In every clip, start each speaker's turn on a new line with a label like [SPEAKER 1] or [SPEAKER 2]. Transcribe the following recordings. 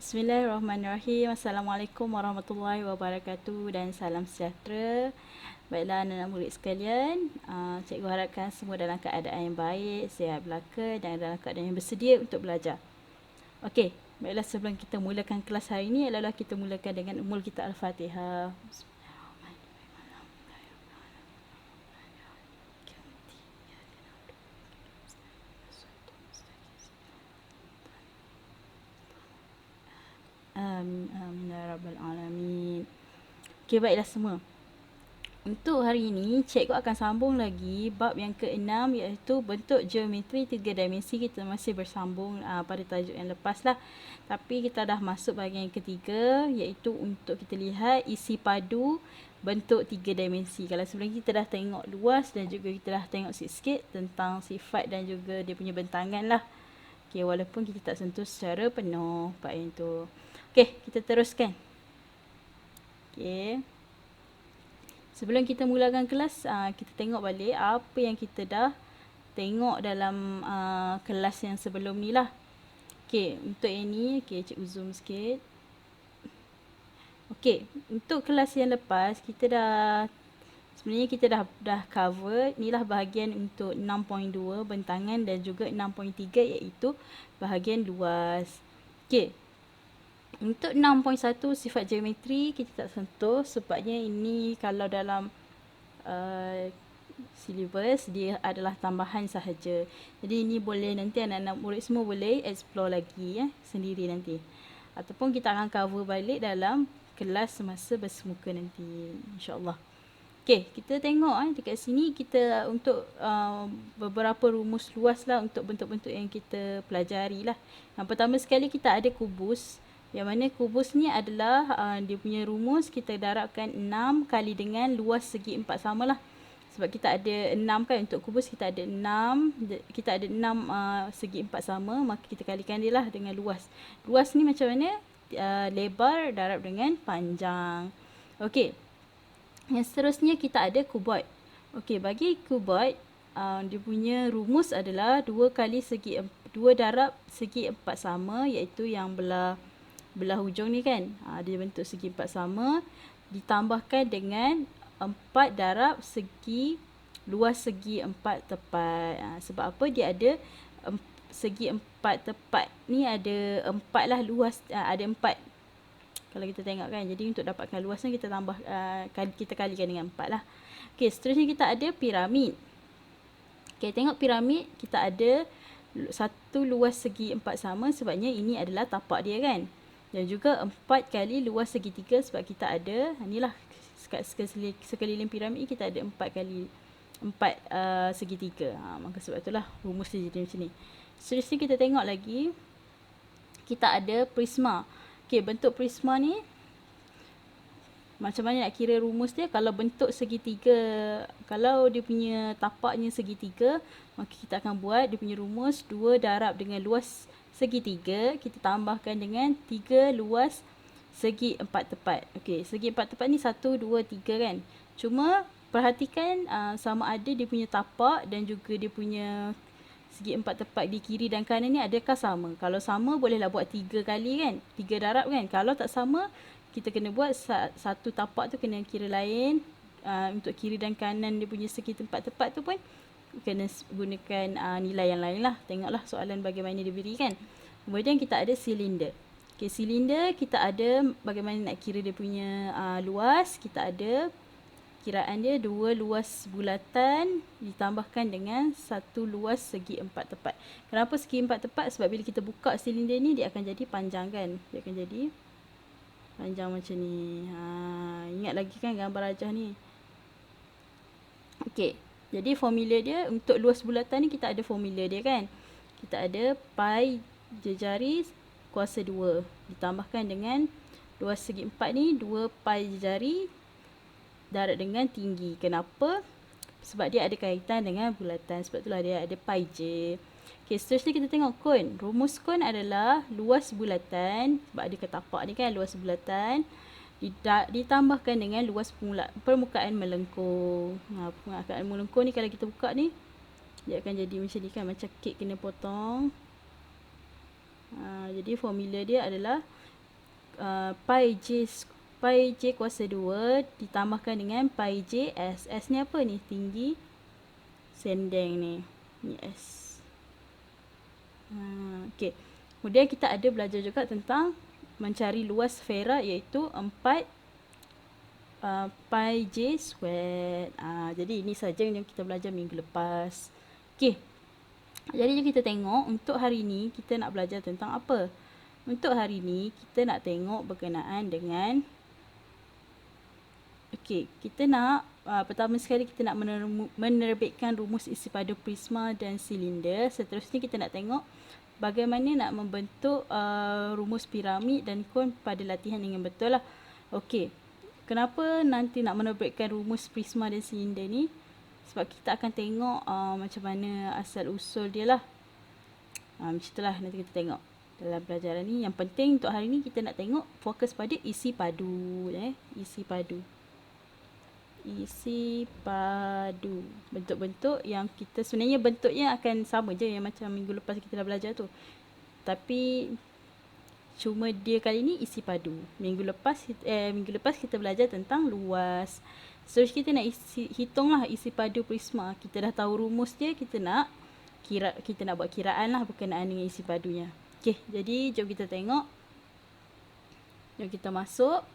[SPEAKER 1] Bismillahirrahmanirrahim. Assalamualaikum warahmatullahi wabarakatuh dan salam sejahtera. Baiklah anak-anak murid sekalian, cikgu harapkan semua dalam keadaan yang baik, sihat belaka dan dalam keadaan yang bersedia untuk belajar. Okey, baiklah sebelum kita mulakan kelas hari ini adalah kita mulakan dengan ummul kita Al-Fatihah. Amin, amin ya rabbal alamin. Okey, baiklah semua. Untuk hari ini, cikgu akan sambung lagi bab yang ke-6 iaitu bentuk geometri 3 dimensi. Kita masih bersambung pada tajuk yang lepas lah. Tapi kita dah masuk bahagian yang ketiga iaitu untuk kita lihat isi padu bentuk 3 dimensi. Kalau sebelum kita dah tengok luas dan juga kita dah tengok sikit-sikit tentang sifat dan juga dia punya bentangan lah. Okay, walaupun kita tak sentuh secara penuh bab yang tu. Okay, kita teruskan. Okay. Sebelum kita mulakan kelas, kita tengok balik apa yang kita dah tengok dalam kelas yang sebelum ni lah. Okay, untuk yang ni, okay, cikgu zoom sikit. Okay, untuk kelas yang lepas, sebenarnya kita dah cover. Inilah bahagian untuk 6.2 bentangan dan juga 6.3 iaitu bahagian luas. Okay. Untuk 6.1 sifat geometri kita tak sentuh sebabnya ini kalau dalam syllabus dia adalah tambahan sahaja. Jadi ini boleh nanti anak-anak murid semua boleh explore lagi sendiri nanti. Ataupun kita akan cover balik dalam kelas semasa bersemuka nanti, insya-Allah. Okey, kita tengok dekat sini kita untuk beberapa rumus luas lah untuk bentuk-bentuk yang kita pelajari lah. Yang pertama sekali kita ada kubus. Yang mana kubus ni adalah dia punya rumus kita darabkan 6 kali dengan luas segi 4 sama lah. Sebab kita ada 6 kan untuk kubus, kita ada 6 segi 4 sama, maka kita kalikan dia lah dengan luas. Luas ni macam mana? Lebar darab dengan panjang. Okey. Yang seterusnya kita ada kuboid. Okey, bagi kuboid dia punya rumus adalah 2 darab segi 4 sama iaitu yang belah hujung ni kan. Dia bentuk segi 4 sama ditambahkan dengan 4 darab segi luas segi 4 tepat. Sebab apa? Dia ada segi 4 tepat ni ada 4 lah luas, ada 4. Kalau kita tengok kan. Jadi untuk dapatkan luasnya kita tambah kita kalikan dengan 4 lah. Okey, seterusnya kita ada piramid. Okey, tengok piramid kita ada satu luas segi 4 sama sebabnya ini adalah tapak dia kan. Dan juga 4 kali luas segitiga sebab kita ada, inilah sekeliling piramid kita ada 4 kali 4 segitiga. Maka sebab itulah rumus dia jadi macam ni. Seterusnya kita tengok lagi, kita ada prisma. Okey, bentuk prisma ni macam mana nak kira rumus dia? Kalau bentuk segitiga, kalau dia punya tapaknya segitiga, maka kita akan buat dia punya rumus 2 darab dengan luas segitiga, kita tambahkan dengan 3 luas segi 4 tepat. Okey, segi 4 tepat ni 1, 2, 3 kan. Cuma perhatikan sama ada dia punya tapak dan juga dia punya segi 4 tepat di kiri dan kanan ni adakah sama. Kalau sama bolehlah buat 3 kali kan, 3 darab kan. Kalau tak sama, kita kena buat satu tapak tu kena kira lain. Untuk kiri dan kanan dia punya segi 4 tepat tu pun kena gunakan nilai yang lain lah. Tengoklah soalan bagaimana dia berikan. Kemudian kita ada silinder. Okay, silinder kita ada bagaimana nak kira dia punya luas. Kita ada kiraan dia 2 luas bulatan ditambahkan dengan 1 luas segi 4 tepat. Kenapa segi 4 tepat? Sebab bila kita buka silinder ni dia akan jadi panjang kan. Dia akan jadi panjang macam ni. Ingat lagi kan gambar rajah ni. Okey. Jadi formula dia untuk luas bulatan ni kita ada formula dia kan. Kita ada pi jejari kuasa 2 ditambahkan dengan luas segi 4 ni 2 pi jejari darab dengan tinggi. Kenapa? Sebab dia ada kaitan dengan bulatan. Sebab itulah dia ada pi j. Okey, seterusnya kita tengok kon. Rumus kon adalah luas bulatan, sebab ada ketapak ni kan, luas bulatan ditambahkan dengan luas permukaan melengkung. Permukaan melengkung ni kalau kita buka ni dia akan jadi macam ni kan, macam kek kena potong. Jadi formula dia adalah pi J kuasa 2 ditambahkan dengan pi J S. S ni apa ni? Tinggi sendeng ni. Ni S. Okey. Kemudian kita ada belajar juga tentang mencari luas sfera, iaitu 4 pi J squared. Jadi ini saja yang kita belajar minggu lepas. Okey. Jadi jom kita tengok untuk hari ni kita nak belajar tentang apa. Untuk hari ni kita nak tengok berkenaan dengan kita nak pertama sekali kita nak menerbitkan rumus isi padu prisma dan silinder. Seterusnya kita nak tengok bagaimana nak membentuk rumus piramid dan kon pada latihan dengan betul lah. Okey. Kenapa nanti nak menerbitkan rumus prisma dan silinder ni? Sebab kita akan tengok macam mana asal usul dia lah. Macam itulah nanti kita tengok dalam pelajaran ni. Yang penting untuk hari ni kita nak tengok fokus pada isi padu. Isi padu. Isi padu. Bentuk-bentuk yang kita sebenarnya bentuknya akan sama je yang macam minggu lepas kita dah belajar tu. Tapi cuma dia kali ni isi padu. Minggu lepas kita belajar tentang luas. So kita nak hitunglah isi padu prisma. Kita dah tahu rumus dia, kita nak buat kiraan lah berkenaan dengan isi padunya. Okey, jadi jom kita tengok. Jom kita masuk.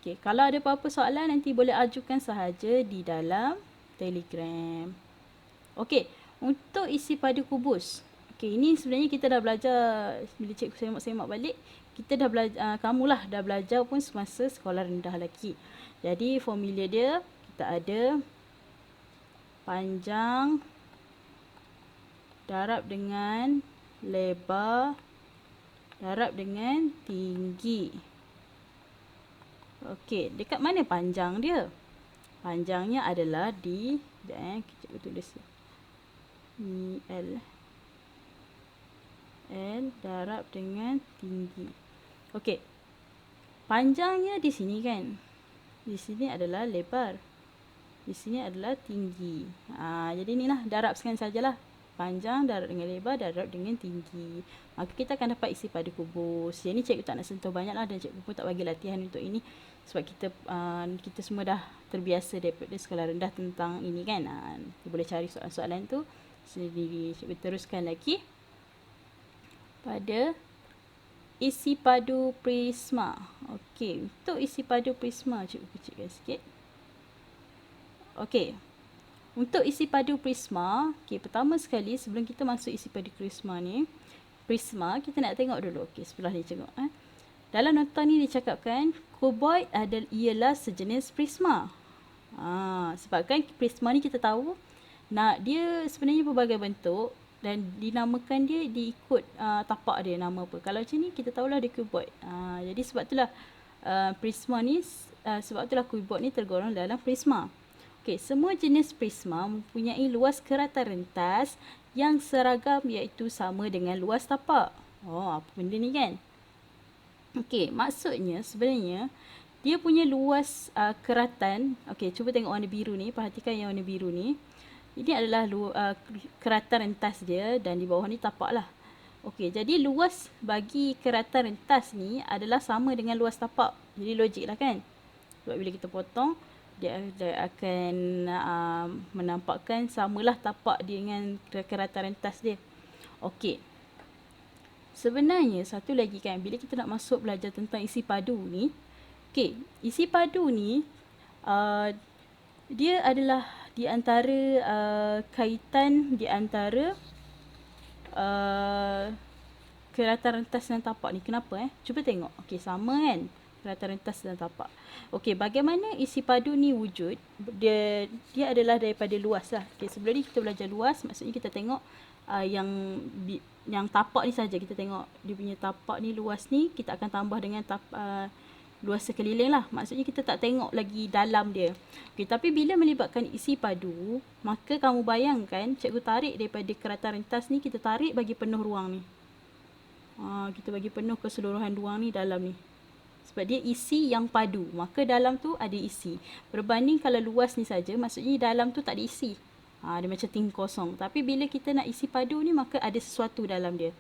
[SPEAKER 1] Okey, kalau ada apa-apa soalan nanti boleh ajukan sahaja di dalam Telegram. Okey, untuk isi padu kubus. Okey, ini sebenarnya kita dah belajar bila cikgu semak balik. Kita dah belajar, kamulah dah belajar pun semasa sekolah rendah lagi. Jadi formula dia kita ada panjang darab dengan lebar darab dengan tinggi. Okey, dekat mana panjang dia? Panjangnya adalah di kita tulis ni L darab dengan tinggi. Okey. Panjangnya di sini kan? Di sini adalah lebar. Di sini adalah tinggi. Jadi inilah darabkan sajalah. Panjang darab dengan lebar darab dengan tinggi. Maka kita akan dapat isi padu kubus. Yang ni cikgu tak nak sentuh banyak lah dan cikgu pun tak bagi latihan untuk ini. Sebab kita semua dah terbiasa daripada sekolah rendah tentang ini kan. Kita boleh cari soalan-soalan tu sendiri. Cikgu teruskan lagi pada isi padu prisma. Okey, untuk isi padu prisma cikgu kecilkan sikit. Okey. Untuk isi padu prisma, pertama sekali sebelum kita masuk isi padu prisma ni, kita nak tengok dulu. Okey, sebelah ni tengok dalam nota ni dicakapkan kuboid ialah sejenis prisma. Sebab kan prisma ni kita tahu dia sebenarnya berbagai bentuk. Dan dinamakan dia diikut tapak dia nama apa. Kalau macam ni kita tahulah dia cuboid. Jadi sebab itulah prisma ni cuboid ni tergolong dalam prisma. Okey, semua jenis prisma mempunyai luas kerata rentas yang seragam iaitu sama dengan luas tapak. Apa benda ni kan? Okey, maksudnya sebenarnya dia punya luas keratan. Okey, cuba tengok warna biru ni, perhatikan yang warna biru ni. Ini adalah kerata rentas dia dan di bawah ni tapak lah. Okey, jadi luas bagi kerata rentas ni adalah sama dengan luas tapak. Jadi logik lah kan? Sebab bila kita potong, dia akan menampakkan samalah tapak dia dengan kerata rentas dia. Okey. Sebenarnya satu lagi kan, bila kita nak masuk belajar tentang isi padu ni. Okey, isi padu ni dia adalah di antara kaitan di antara kerata rentas dan tapak ni. Kenapa Cuba tengok. Okey, sama kan? Kerata rentas dan tapak. Okey, bagaimana isi padu ni wujud? Dia adalah daripada luas lah. Okey, sebelum ni kita belajar luas, maksudnya kita tengok yang tapak ni saja. Kita tengok dia punya tapak ni luas ni, kita akan tambah dengan luas sekeliling lah. Maksudnya kita tak tengok lagi dalam dia. Okey, tapi bila melibatkan isi padu, maka kamu bayangkan cikgu tarik daripada kerata rentas ni, kita tarik bagi penuh ruang ni. Kita bagi penuh keseluruhan ruang ni dalam ni. Sebab dia isi yang padu, maka dalam tu ada isi. Berbanding kalau luas ni saja, maksudnya dalam tu tak ada isi. Dia macam tinggi kosong. Tapi bila kita nak isi padu ni, maka ada sesuatu dalam dia.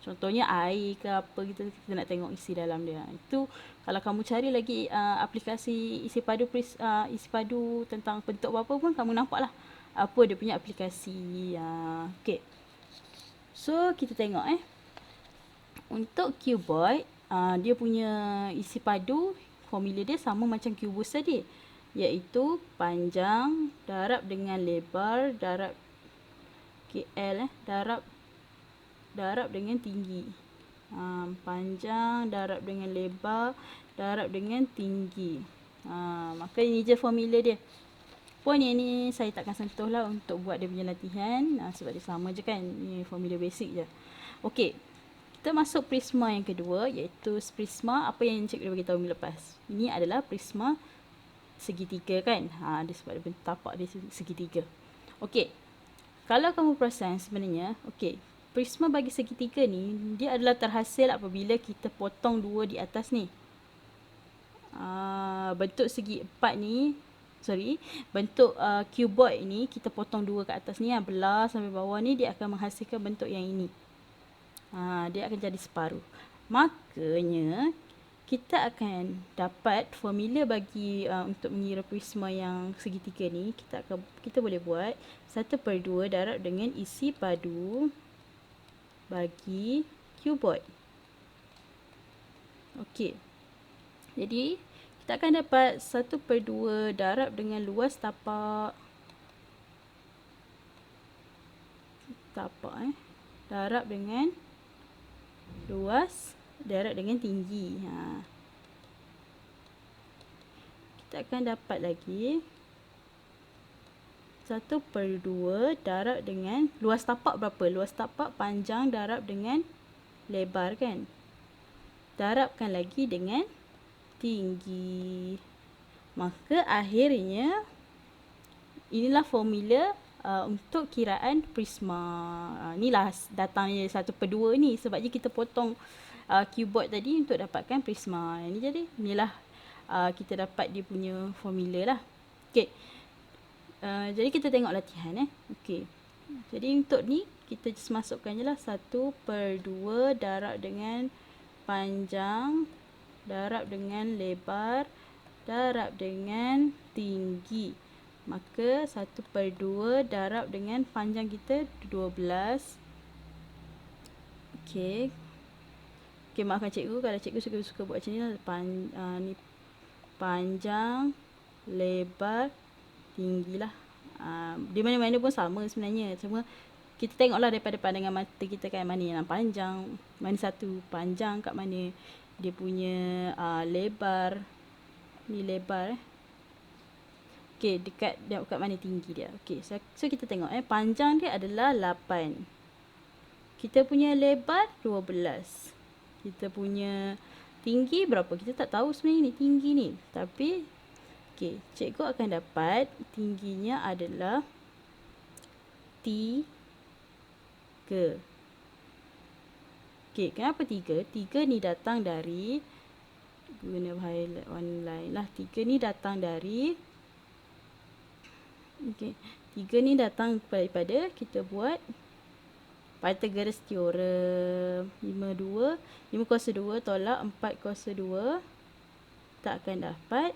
[SPEAKER 1] Contohnya air ke apa, kita nak tengok isi dalam dia. Itu kalau kamu cari lagi aplikasi isi padu tentang bentuk apa pun kamu nampak lah apa dia punya aplikasi. Okay. So kita tengok untuk cuboid, dia punya isi padu formula dia sama macam cubus tadi, iaitu panjang darab dengan lebar darab KL darab dengan tinggi. Panjang darab dengan lebar darab dengan tinggi. Maka ini je formula dia. Pun yang ni saya takkan sentuh lah untuk buat dia punya latihan, sebab dia sama je kan, ni formula basic je. Okey, kita masuk prisma yang kedua, iaitu prisma apa yang cikgu dah beritahu minggu lepas. Ini adalah prisma segitiga kan, dia sebab dia tapak dia segitiga. Okey, kalau kamu perasan sebenarnya, okey, prisma bagi segitiga ni, dia adalah terhasil apabila kita potong dua di atas ni. Bentuk segi empat ni, bentuk cuboid ni kita potong dua ke atas ni, belah sampai bawah ni, dia akan menghasilkan bentuk yang ini. Dia akan jadi separuh. Makanya kita akan dapat formula bagi untuk mengira prisma yang segitiga ni. Kita boleh buat 1/2 darab dengan isi padu bagi cuboid. Okey. Jadi kita akan dapat 1/2 darab dengan luas tapak darab dengan luas darab dengan tinggi. Kita akan dapat lagi 1/2 darab dengan luas tapak berapa? Luas tapak panjang darab dengan lebar kan? Darabkan lagi dengan tinggi. Maka akhirnya inilah formula untuk kiraan prisma. Inilah datangnya 1/2 ni, sebabnya kita potong cuboid tadi untuk dapatkan prisma. Ini jadi inilah kita dapat dia punya formula lah. Okey. Jadi kita tengok latihan Okey. Jadi untuk ni kita just masukkan je lah 1/2 darab dengan panjang darab dengan lebar darab dengan tinggi. Maka 1/2 darab dengan panjang kita 12. Okey. Okey, maafkan cikgu kalau cikgu suka buat macam ni lah. Ni panjang, lebar, tinggi lah. Di mana-mana pun sama sebenarnya. Cuma kita tengoklah daripada pandangan mata kita kan, mana yang panjang, mana satu panjang, kat mana dia punya lebar. Ni lebar Okey, dekat mana tinggi dia. Okey, so kita tengok panjang dia adalah 8. Kita punya lebar 12. Kita punya tinggi berapa? Kita tak tahu sebenarnya ni tinggi ni. Tapi okey, cikgu akan dapat tingginya adalah 3. Okey, kenapa 3? 3 ni datang dari, guna highlight warna lain lah. 3 ni datang dari, okey, 3 ni datang daripada kita buat Pythagoras theorem. 5 kuasa 2 tolak 4 kuasa 2. Kita akan dapat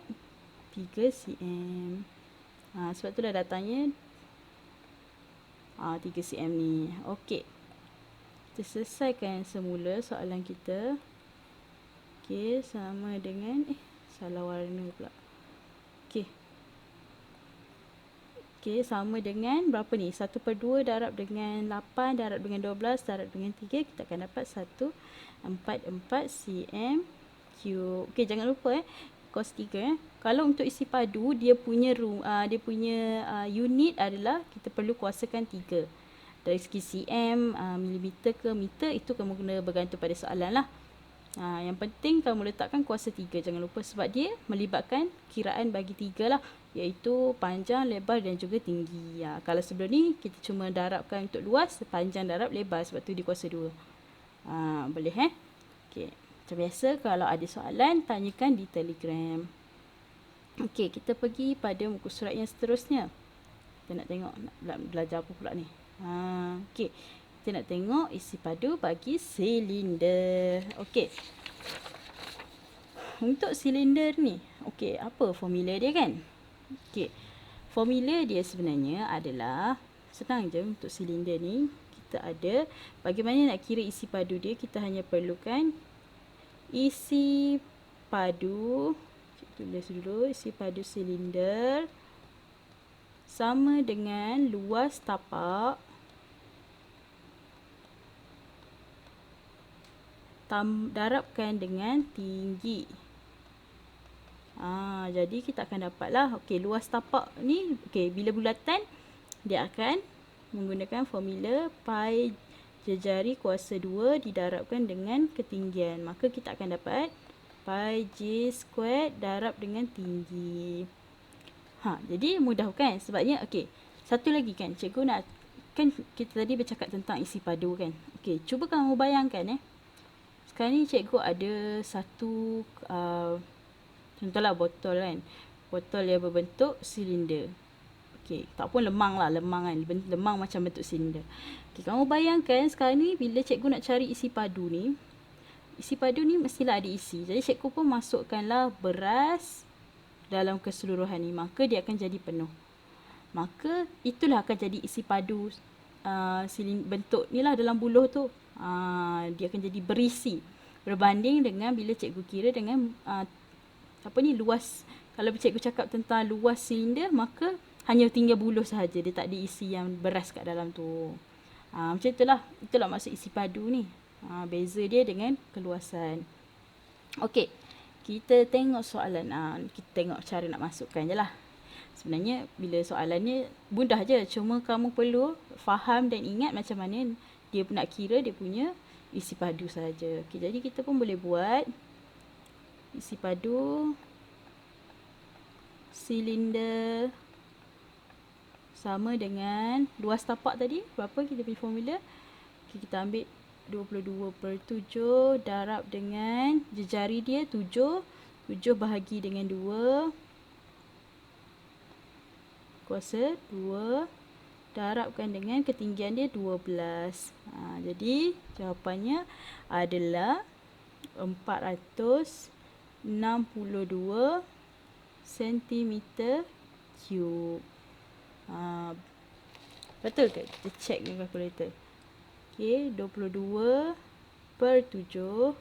[SPEAKER 1] 3 cm. Sebab tu dah datangnya 3 cm ni. Okey. Kita selesaikan semula soalan kita. Okey, sama dengan salah warna pula. Okey. Okey, sama dengan berapa ni? 1/2 darab dengan 8 darab dengan 12 darab dengan 3. Kita akan dapat 144 cm cube. Okey, jangan lupa cos 3 Kalau untuk isi padu, dia punya unit adalah kita perlu kuasakan 3. Dari segi cm, milimeter ke meter, itu kamu kena bergantung pada soalan lah. Yang penting kamu letakkan kuasa 3. Jangan lupa, sebab dia melibatkan kiraan bagi 3 lah, iaitu panjang, lebar dan juga tinggi. Kalau sebelum ni kita cuma darabkan untuk luas, panjang darab lebar, sebab tu dia kuasa 2. Boleh Okey. Macam biasa, kalau ada soalan, tanyakan di Telegram. Okey, kita pergi pada muka surat yang seterusnya. Kita nak tengok nak belajar apa pula ni. Okey. kita nak tengok isi padu bagi silinder. Okey. Untuk silinder ni, okey, apa formula dia kan? Okey. Formula dia sebenarnya adalah senang je untuk silinder ni. Kita ada bagaimana nak kira isi padu dia, kita hanya perlukan isi padu. Tulis dulu, isi padu silinder sama dengan luas tapak darabkan dengan tinggi. Jadi kita akan dapatlah, okey, luas tapak ni, okey, bila bulatan dia akan menggunakan formula pi jejari kuasa 2 didarabkan dengan ketinggian. Maka kita akan dapat pi j squared darab dengan tinggi. Jadi mudah kan? Sebabnya, okey, satu lagi kan, cikgu nak, kan kita tadi bercakap tentang isi padu kan. Okey, cuba kamu bayangkan sekarang ni cikgu ada satu contohlah botol kan. Botol yang berbentuk silinder. Okey, tak pun lemang lah, lemang kan. Lemang macam bentuk silinder. Okey, kamu bayangkan sekarang ni bila cikgu nak cari isi padu ni, isi padu ni mestilah ada isi. Jadi cikgu pun masukkanlah beras dalam keseluruhan ni. Maka dia akan jadi penuh. Maka itulah akan jadi isi padu bentuk ni lah dalam buluh tu. Dia akan jadi berisi berbanding dengan bila cikgu kira dengan luas. Kalau cikgu cakap tentang luas silinder, maka hanya tinggal buluh sahaja, dia tak ada isi yang beras kat dalam tu. Macam itulah maksud isi padu ni. Beza dia dengan keluasan. Okey, kita tengok soalan. Kita tengok cara nak masukkan je lah. Sebenarnya bila soalan ni mudah je, cuma kamu perlu faham dan ingat macam mana dia nak kira dia punya isi padu saja. Okey, jadi kita pun boleh buat isi padu silinder sama dengan luas tapak tadi. Berapa kita punya formula? Okay, kita ambil 22/7 darab dengan jejari dia 7. 7 bahagi dengan 2. Kuasa 2. Darabkan dengan ketinggian dia 12. Jadi jawapannya adalah 462 cm3. Betul ke? Kita check dengan kalkulator. Okey, 22/7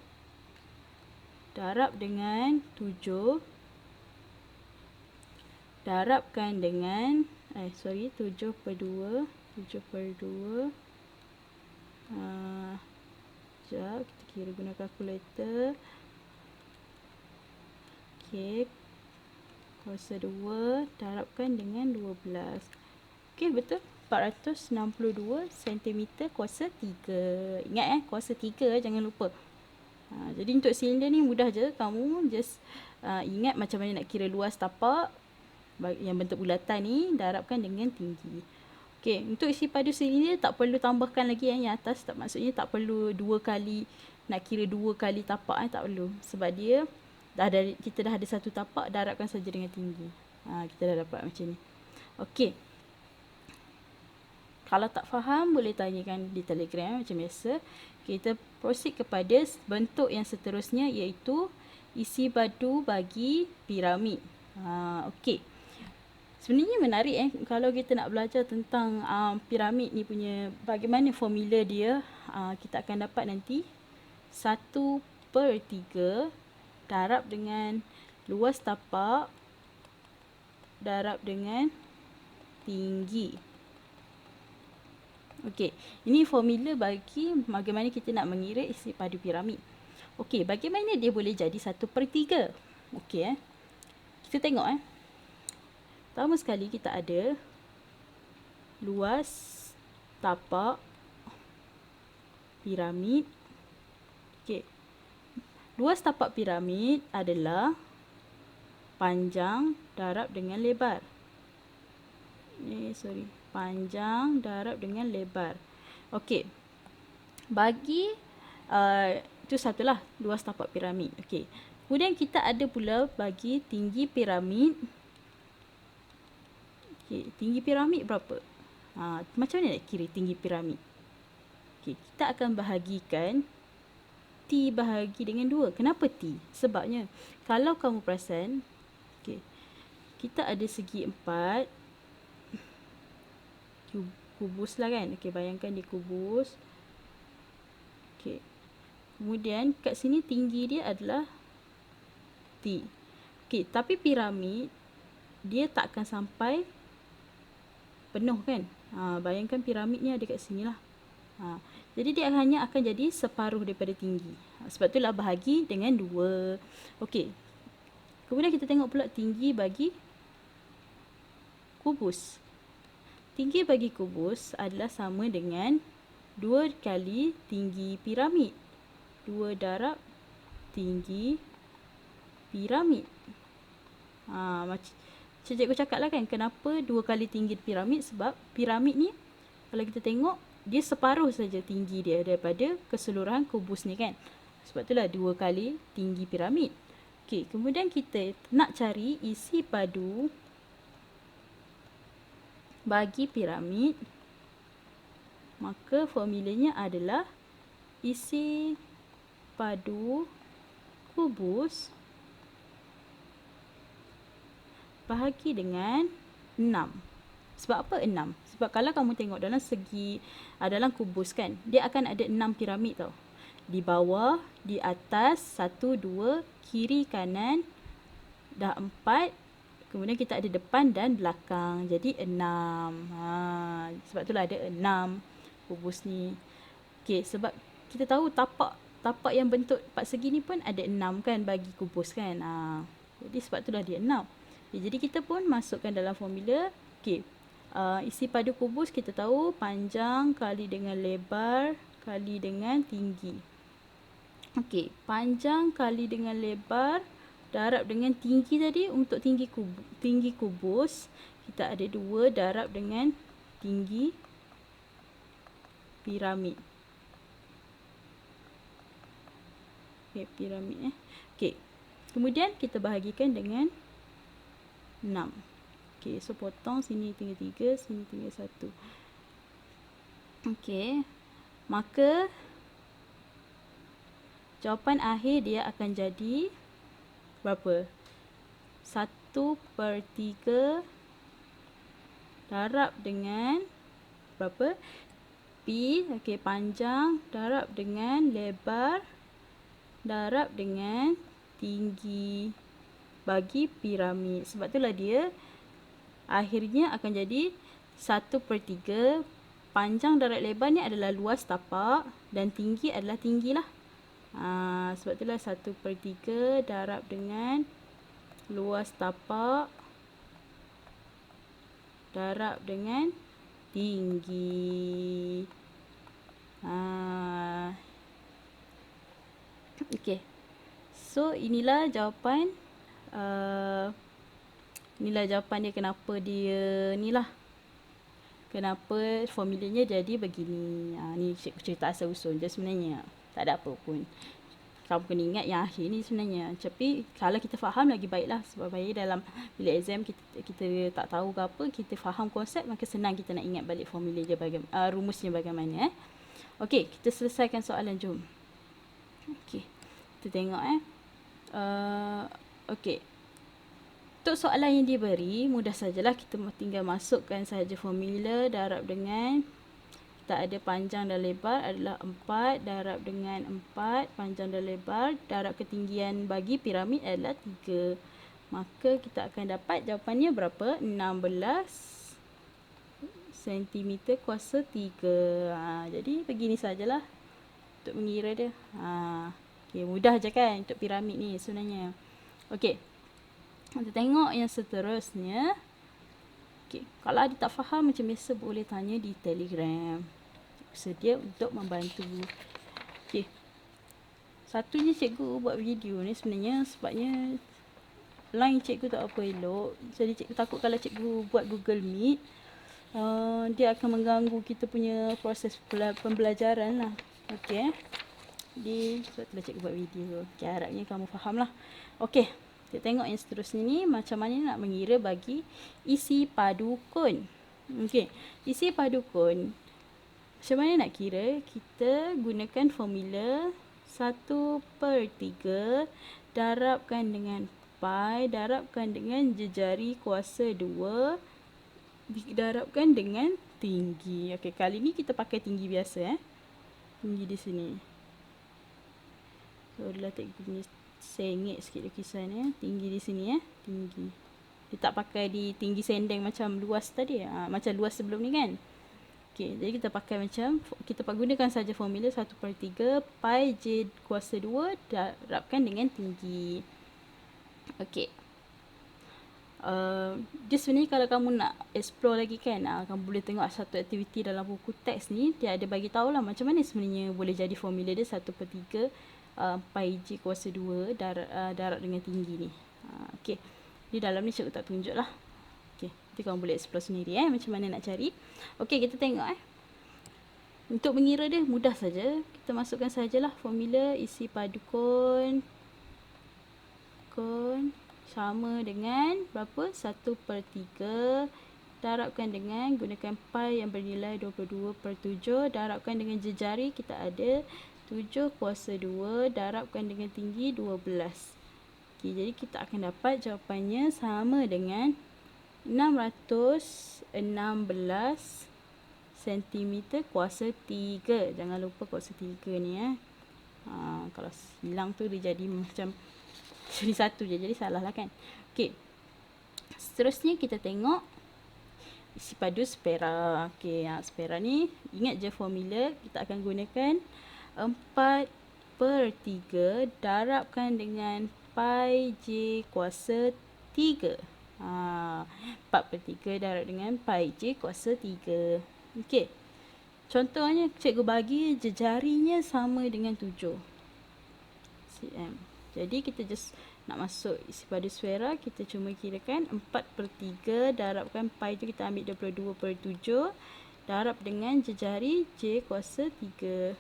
[SPEAKER 1] darab dengan 7 darabkan dengan 7/2. 7/2. Sekejap, kita kira guna kalkulator. Okey, kuasa 2 darabkan dengan 12. Okey, betul. 462 cm kuasa 3. Ingat kuasa 3 jangan lupa. Jadi untuk silinder ni mudah je. Kamu just ingat macam mana nak kira luas tapak yang bentuk bulatan ni darabkan dengan tinggi. Okey, untuk isi padu silinder tak perlu tambahkan lagi yang atas. Maksudnya tak perlu 2 kali, nak kira 2 kali tapak tak perlu. Sebab dia kita dah ada satu tapak, darabkan saja dengan tinggi. Kita dah dapat macam ni. Okey. Kalau tak faham boleh tanyakan di Telegram macam biasa. Kita proceed kepada bentuk yang seterusnya, iaitu isi padu bagi piramid. Okey. Sebenarnya menarik kalau kita nak belajar tentang piramid ni punya bagaimana formula dia. Kita akan dapat nanti 1/3 darab dengan luas tapak darab dengan tinggi. Okey, ini formula bagi bagaimana kita nak mengira isi padu piramid. Okey, bagaimana dia boleh jadi 1/3? Okey, kita tengok pertama sekali kita ada luas tapak piramid. Okey. Luas tapak piramid adalah panjang darab dengan lebar. Panjang darab dengan lebar. Okey. Bagi itu satulah luas tapak piramid. Okey. Kemudian kita ada pula bagi tinggi piramid. Okey, tinggi piramid berapa? Macam mana nak kira tinggi piramid? Okey, kita akan bahagikan T bahagi dengan 2. Kenapa T? Sebabnya, kalau kamu perasan, okey, kita ada segi 4, kubus lah kan. Okey, bayangkan dia kubus. Okey, kemudian kat sini tinggi dia adalah T. Okey, tapi piramid, dia tak akan sampai penuh kan. Bayangkan piramid ni ada kat sini lah. Jadi dia hanya akan jadi separuh daripada tinggi. Sebab itulah bahagi dengan 2. Okey. Kemudian kita tengok pula tinggi bagi kubus. Tinggi bagi kubus adalah sama dengan 2 kali tinggi piramid. 2 darab tinggi piramid. Macam cikgu cakap lah kan, kenapa 2 kali tinggi piramid? Sebab piramid ni, kalau kita tengok, dia separuh saja tinggi dia daripada keseluruhan kubus ni kan. Sebab itulah 2 kali tinggi piramid. Okey, kemudian kita nak cari isi padu bagi piramid. Maka formulanya adalah isi padu kubus bahagi dengan 6. Sebab apa 6? Sebab kalau kamu tengok dalam segi, dalam kubus kan, dia akan ada 6 piramid tau. Di bawah, di atas, 1, 2, kiri, kanan, dah 4. Kemudian kita ada depan dan belakang. Jadi 6. Sebab itulah ada 6 kubus ni. Okey, sebab kita tahu tapak yang bentuk 4 segi ni pun ada 6 kan bagi kubus kan. Jadi sebab itulah dia 6. Jadi kita pun masukkan dalam formula. Okey. Isi padu kubus kita tahu panjang kali dengan lebar kali dengan tinggi. Okey, panjang kali dengan lebar darab dengan tinggi tadi. Untuk tinggi kubus kita ada 2 darab dengan tinggi piramid. Okey, piramid Okey. Kemudian kita bahagikan dengan 6. Okey, so potong sini tinggal 3, sini tinggal 1. Okey. Maka jawapan akhir dia akan jadi berapa? 1/3 darab dengan berapa? P, okey, panjang darab dengan lebar darab dengan tinggi bagi piramid. Sebab itulah dia akhirnya akan jadi 1/3. Panjang darab lebar ni adalah luas tapak dan tinggi adalah tinggi lah. Sebab itulah 1/3 darab dengan luas tapak darab dengan tinggi. Okey. So inilah jawapan dia kenapa dia ni lah. Kenapa formulanya jadi begini. Ni cikgu cerita asal usul je sebenarnya. Tak ada apa pun. Kamu kena ingat yang akhir ni sebenarnya. Tapi kalau kita faham lagi baiklah. Sebab baik dalam bila exam kita tak tahu ke apa, kita faham konsep, maka senang kita nak ingat balik formula dia rumusnya bagaimana. Okey, kita selesaikan soalan, jom. Okey, kita tengok okey. Untuk soalan yang diberi, mudah sajalah, kita tinggal masukkan saja formula darab dengan, kita ada panjang dan lebar adalah 4 darab dengan 4, panjang dan lebar darab ketinggian bagi piramid adalah 3. Maka kita akan dapat jawapannya berapa? 16 cm kuasa 3. Jadi begini sajalah untuk mengira dia. Okay, mudah je kan untuk piramid ni sebenarnya. Okey. Kita tengok yang seterusnya. Okey, kalau ada tak faham macam biasa boleh tanya di Telegram. Sedia untuk membantu. Okey. Satunya cikgu buat video ni sebenarnya sebabnya line cikgu tak apa elok. Jadi cikgu takut kalau cikgu buat Google Meet, dia akan mengganggu kita punya proses pembelajaran lah. Okey. Jadi sebab itulah cikgu buat video. Okey, harapnya kamu faham lah. Okey. Kita tengok yang seterusnya ni macam mana nak mengira bagi isi padu kon. Okey, isi padu kon. Macam mana nak kira? Kita gunakan formula 1/3 darabkan dengan pi darabkan dengan jejari kuasa 2 didarabkan dengan tinggi. Okey, kali ni kita pakai tinggi biasa tinggi di sini. Sorry lah cikgu punya sengit sikit lukisan tinggi di sini tinggi. Dia tak pakai di tinggi sendeng macam luas tadi. Macam luas sebelum ni kan. Okey, jadi kita pakai macam kita gunakan saja formula 1/3 pi j kuasa 2 darabkan dengan tinggi. Okey. Dia sebenarnya kalau kamu nak explore lagi kan, kamu boleh tengok satu aktiviti dalam buku teks ni, dia ada bagi tahulah macam mana sebenarnya boleh jadi formula dia 1/3 pi j kuasa 2 darab dengan tinggi ni. Okey. Di dalam ni cikgu tak tunjuk lah. Okey, nanti kamu boleh explore sendiri macam mana nak cari. Okey, kita tengok Untuk mengira dia mudah saja. Kita masukkan sajalah formula isi padu kon sama dengan berapa? 1/3 darabkan dengan gunakan pi yang bernilai 22/7 darabkan dengan jejari kita ada 7 kuasa 2 darabkan dengan tinggi 12. Okey, jadi kita akan dapat jawapannya sama dengan 616 cm kuasa 3. Jangan lupa kuasa 3 ni kalau hilang tu dia jadi macam jadi satu je, jadi salah lah kan. Okey. Seterusnya kita tengok isi padu spera. Okey, spera ni ingat je formula, kita akan gunakan 4/3 darabkan dengan pi j kuasa 3. 4/3 darab dengan pi j kuasa 3. Okey. Contohnya cikgu bagi jejarinya sama dengan 7 cm. Jadi kita just nak masuk isi padu sfera, kita cuma kirakan 4/3 darabkan pi tu kita ambil 22/7 darab dengan jejari j kuasa 3.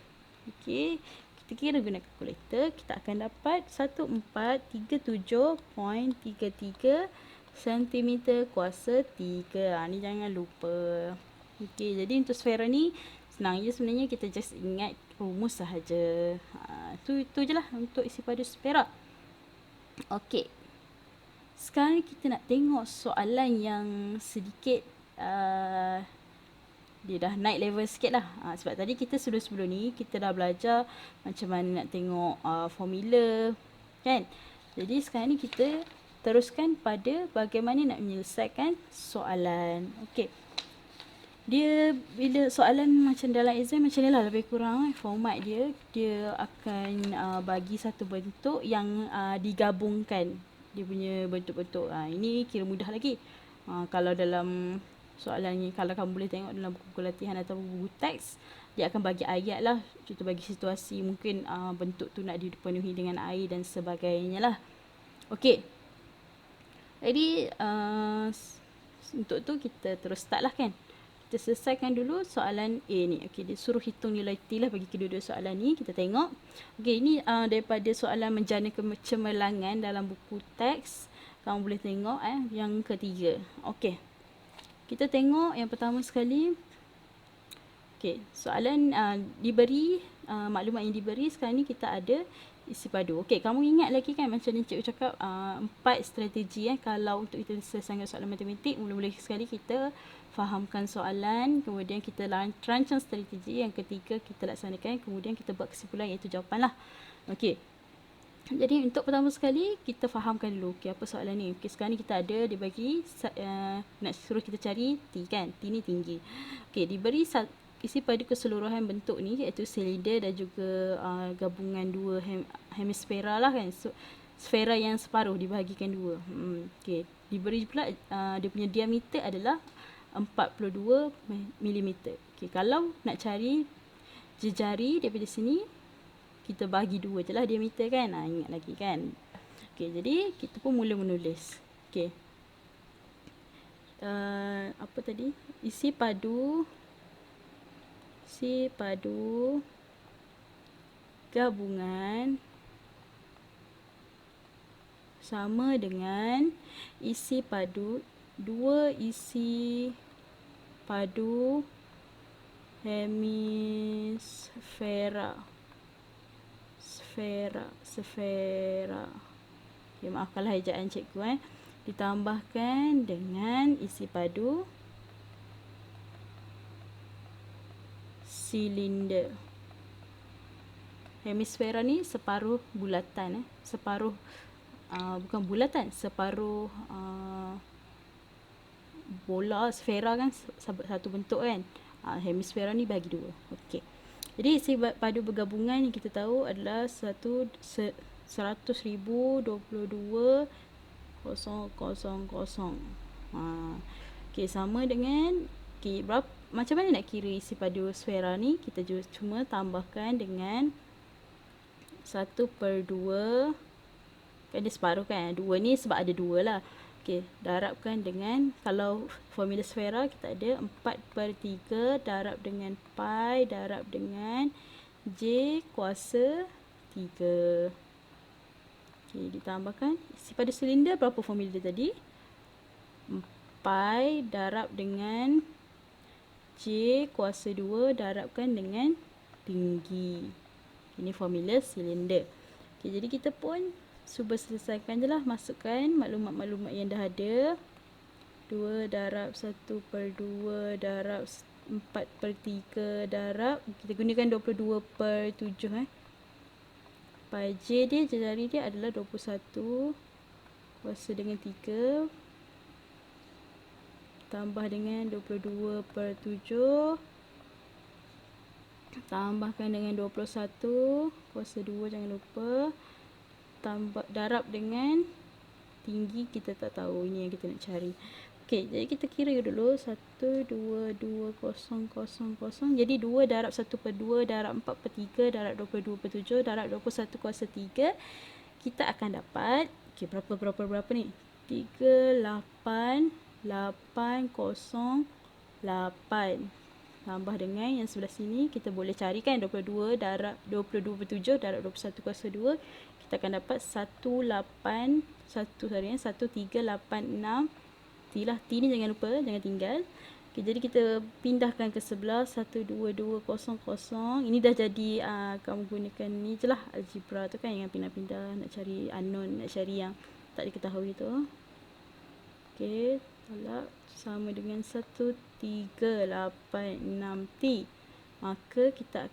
[SPEAKER 1] Okey, kita kira guna kalkulator, kita akan dapat 1437.33 cm kuasa 3. Ni jangan lupa. Okey, jadi untuk sfera ni senang je sebenarnya, kita just ingat rumus sahaja. Itu je lah untuk isi padu sfera. Okey. Sekarang kita nak tengok soalan yang sedikit dia dah naik level sikit lah. Sebab tadi kita sebelum ni kita dah belajar macam mana nak tengok formula kan. Jadi sekarang ni kita teruskan pada bagaimana nak menyelesaikan soalan. Okey. Dia bila soalan macam dalam exam macam ni lah lebih kurang format dia akan bagi satu bentuk yang digabungkan dia punya bentuk-bentuk. Ini kira mudah lagi. Kalau dalam soalan ni, kalau kamu boleh tengok dalam buku latihan atau buku teks, dia akan bagi ayat lah, contoh bagi situasi mungkin bentuk tu nak dipenuhi dengan air dan sebagainya lah. Okey. Jadi untuk tu kita terus start lah kan. Kita selesaikan dulu soalan A ni. Okey, dia suruh hitung nilai T lah bagi kedua-dua soalan ni. Kita tengok. Okey, ini daripada soalan menjana kecemerlangan dalam buku teks. Kamu boleh tengok yang ketiga. Okey. Kita tengok yang pertama sekali. Okey, soalan diberi maklumat yang diberi sekarang ni kita ada isi padu. Okey, kamu ingat lagi kan macam ni cikgu cakap 4 strategi kalau untuk kita selesaikan soalan matematik. Mula-mula sekali kita fahamkan soalan, kemudian kita rancang strategi, yang ketiga kita laksanakan, kemudian kita buat kesimpulan iaitu jawapan lah. Okey. Jadi untuk pertama sekali kita fahamkan dulu apa soalan ni. Okey, sekarang ni kita ada dia bagi nak suruh kita cari T kan. T ni tinggi. Okey, diberi isi padu keseluruhan bentuk ni iaitu silinder dan juga gabungan dua hemisfera lah kan. So, sfera yang separuh dibahagikan dua. Okey, diberi pula dia punya diameter adalah 42 mm. Okey, kalau nak cari jejari daripada sini, kita bagi dua je lah diameter kan. Ingat lagi kan. Okey, jadi kita pun mula menulis. Okey. Apa tadi? Isi padu gabungan sama dengan isi padu dua isi padu Hemisfera. Sfera. Okay, maafkanlah ejaan cikgu. Ditambahkan dengan isi padu silinder. Hemisfera ni separuh bulatan. Separuh, bukan bulatan, separuh bola. Sfera kan satu bentuk kan. Hemisfera ni bagi dua. Okey. Jadi isi padu bergabungan yang kita tahu adalah 100,022,000. Okey, sama dengan macam mana nak kira isi padu sfera ni? Kita cuma tambahkan dengan 1/2. Kan dia separuh kan. 2 ni sebab ada 2 lah. Okey, darabkan dengan, kalau formula sfera kita ada 4/3 darab dengan pi darab dengan J kuasa 3. Okey, ditambahkan isi padu silinder, berapa formula dia tadi? Pi darab dengan J kuasa 2 darabkan dengan tinggi. Ini formula silinder. Okey, jadi kita pun cuba selesaikan je lah. Masukkan maklumat-maklumat yang dah ada. 2 darab 1/2 darab 4/3 darab, kita gunakan 22/7. Pi J dia, jari dia adalah 21 kuasa dengan 3 tambah dengan 22/7 tambahkan dengan 21 kuasa 2, jangan lupa, tambah darab dengan tinggi kita tak tahu, ini yang kita nak cari. Okey, jadi kita kira dulu 122,000. Jadi 2 darab 1/2 darab 4/3 darab 22/7 darab 21 kuasa 3, kita akan dapat, okey, berapa ni? 38,808 tambah dengan yang sebelah sini, kita boleh carikan 22 darab 22/7 darab 21 kuasa 2, kita akan dapat 1386. T lah, T ni jangan lupa, jangan tinggal. Okay, jadi kita pindahkan ke sebelah 122,000. Ini dah jadi, kamu gunakan ni je lah, algebra tu kan, yang pindah-pindah nak cari unknown, nak cari yang tak diketahui tu. Okay, tolak sama dengan 1386T. Maka kita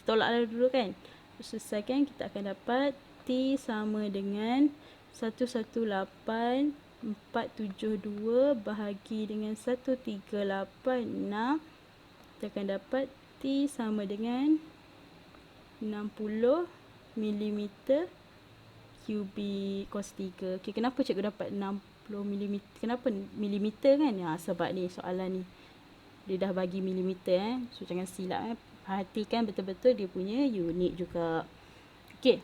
[SPEAKER 1] tolaklah dulu kan. Selesaikan, kita akan dapat T sama dengan 118,472 bahagi dengan 1386. Kita akan dapat T sama dengan 60 mm kubik cos 3. Okay, kenapa cikgu dapat 60 mm? Kenapa milimeter kan? Sebab ni soalan ni dia dah bagi milimeter. So jangan silap. Perhatikan betul-betul dia punya unit juga. Okey.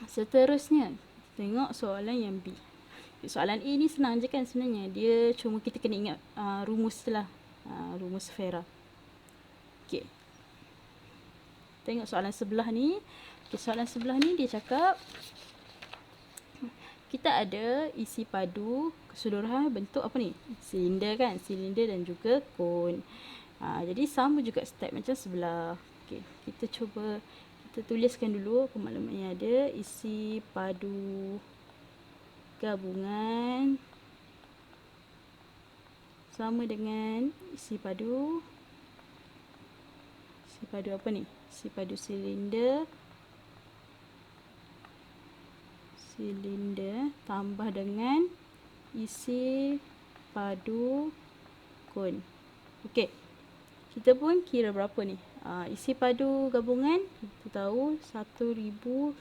[SPEAKER 1] Seterusnya, tengok soalan yang B. Soalan A ni senang je kan sebenarnya. Dia cuma kita kena ingat rumus lah. Rumus sfera. Okey. Tengok soalan sebelah ni. Okay, soalan sebelah ni dia cakap kita ada isi padu keseluruhan bentuk apa ni? Silinder kan? Silinder dan juga kon. Jadi sama juga step macam sebelah. Okay, kita tuliskan dulu apa maklumat yang ada. Isi padu gabungan sama dengan isi padu apa ni? Isi padu silinder tambah dengan isi padu kon. Okey. Kita pun kira berapa ni? Isi padu gabungan kita tahu 1540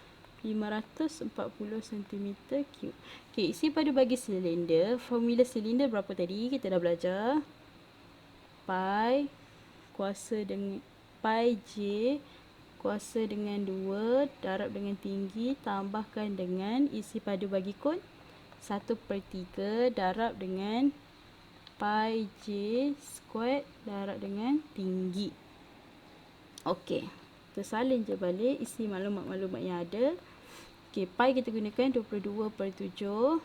[SPEAKER 1] cm3. Okey, isi padu bagi silinder, formula silinder berapa tadi? Kita dah belajar. Pi kuasa dengan pi J kuasa dengan 2 darab dengan tinggi tambahkan dengan isi padu bagi kon 1/3 darab dengan pi J squared darab dengan tinggi. Okey, tersalin je balik isi maklumat-maklumat yang ada. Okey, pi kita gunakan 22/7.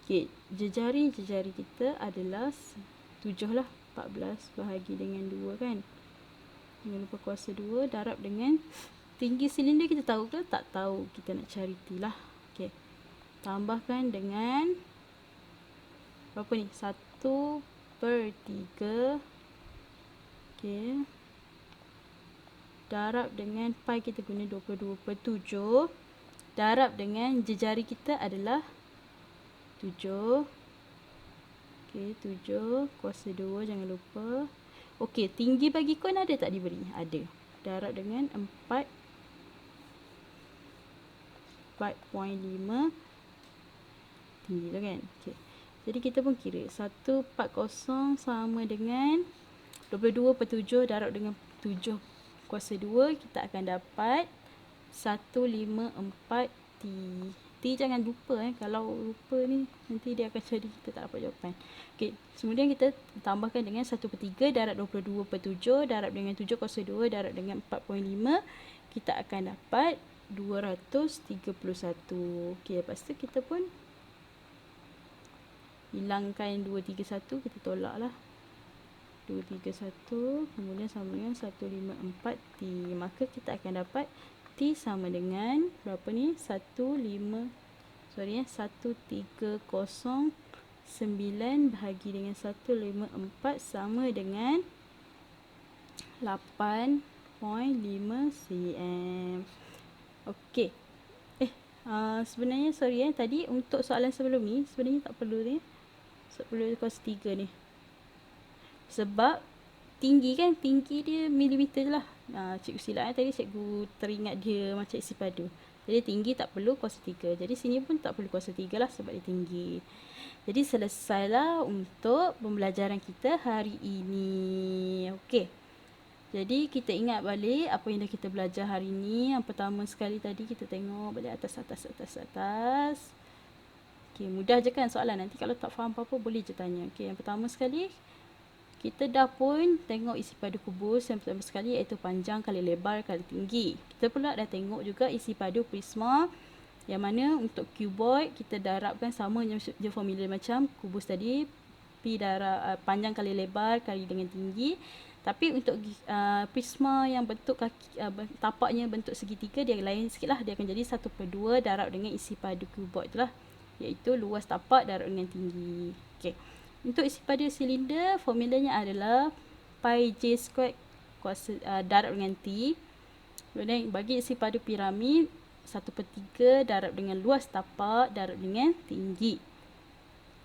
[SPEAKER 1] Okey, jejari kita adalah 7 lah. 14 bahagi dengan 2 kan. Jangan lupa kuasa 2 darab dengan tinggi silinder kita tahu ke? Tak tahu. Kita nak cari T lah. Okey. Tambahkan dengan berapa ni? 1/3. Okey. Darab dengan pi kita guna 22/7. Darab dengan jejari kita adalah 7. Okey, 7 kuasa 2 jangan lupa. Okey, tinggi bagi kon ada tak diberi? Ada. Darab dengan 4.5 tinggi tu kan. Okey. Jadi kita pun kira 140 sama dengan 22/7 darab dengan 7 kuasa 2, kita akan dapat 154 T. T jangan lupa kalau lupa ni nanti dia akan jadi kita tak dapat jawapan. Okey, kemudian kita tambahkan dengan 1/3 darab 22/7 darab dengan 7 kuasa 2 darab dengan 4.5, kita akan dapat 231. Okey, lepas tu kita pun hilangkan 231, kita tolak lah. 231 kemudian sama dengan 154 T. Maka kita akan dapat T sama dengan berapa ni? 1309 bahagi dengan 154 sama dengan 8.5 cm. Okey. Sebenarnya sorry tadi untuk soalan sebelum ni sebenarnya tak perlu ni. Tak perlu kuasa 3 ni. Sebab tinggi kan, tinggi dia milimeter je lah. Cikgu silap tadi cikgu teringat dia macam isi padu. Jadi tinggi tak perlu kuasa 3. Jadi sini pun tak perlu kuasa 3 lah sebab dia tinggi. Jadi selesailah untuk pembelajaran kita hari ini. Okey. Jadi kita ingat balik apa yang dah kita belajar hari ini. Yang pertama sekali tadi kita tengok balik atas. Okey, mudah je kan soalan. Nanti kalau tak faham apa-apa boleh je tanya. Okey, yang pertama sekali kita dah pun tengok isi padu kubus yang pertama sekali iaitu panjang kali lebar kali tinggi. Kita pula dah tengok juga isi padu prisma yang mana untuk cuboid kita darabkan sama je formula macam kubus tadi, P darab panjang kali lebar kali dengan tinggi. Tapi untuk prisma yang bentuk kaki tapaknya bentuk segitiga dia lain sikit lah. Dia akan jadi 1/2 darab dengan isi padu cuboid tu lah, iaitu luas tapak darab dengan tinggi. Okey. Untuk isi padu silinder, formulanya adalah pi j squared kuasa darab dengan T. Kemudian bagi isi padu piramid, 1/3 darab dengan luas tapak darab dengan tinggi.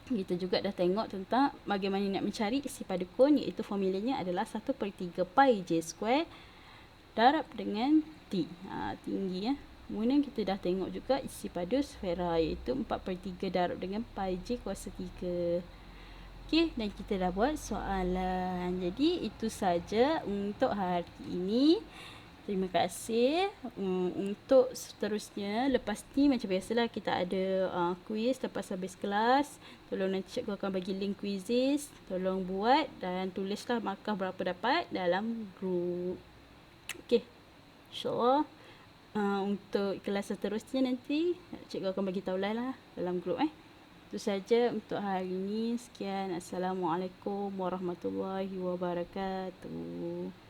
[SPEAKER 1] Kita juga dah tengok tentang bagaimana nak mencari isi padu kon, iaitu formulanya adalah 1/3 pi j squared darab dengan T. Tinggi Kemudian kita dah tengok juga isi padu sfera, iaitu 4/3 darab dengan pi j kuasa 3. Okey, dan kita dah buat soalan. Jadi itu saja untuk hari ini. Terima kasih. Untuk seterusnya, lepas ni macam biasalah kita ada kuis lepas habis kelas. Tolong nanti cikgu akan bagi link kuisis. Tolong buat dan tulislah markah berapa dapat dalam grup. Okey, insyaAllah. Untuk kelas seterusnya nanti cikgu akan bagi tahu lah dalam grup. Itu saja untuk hari ini. Sekian. Assalamualaikum warahmatullahi wabarakatuh.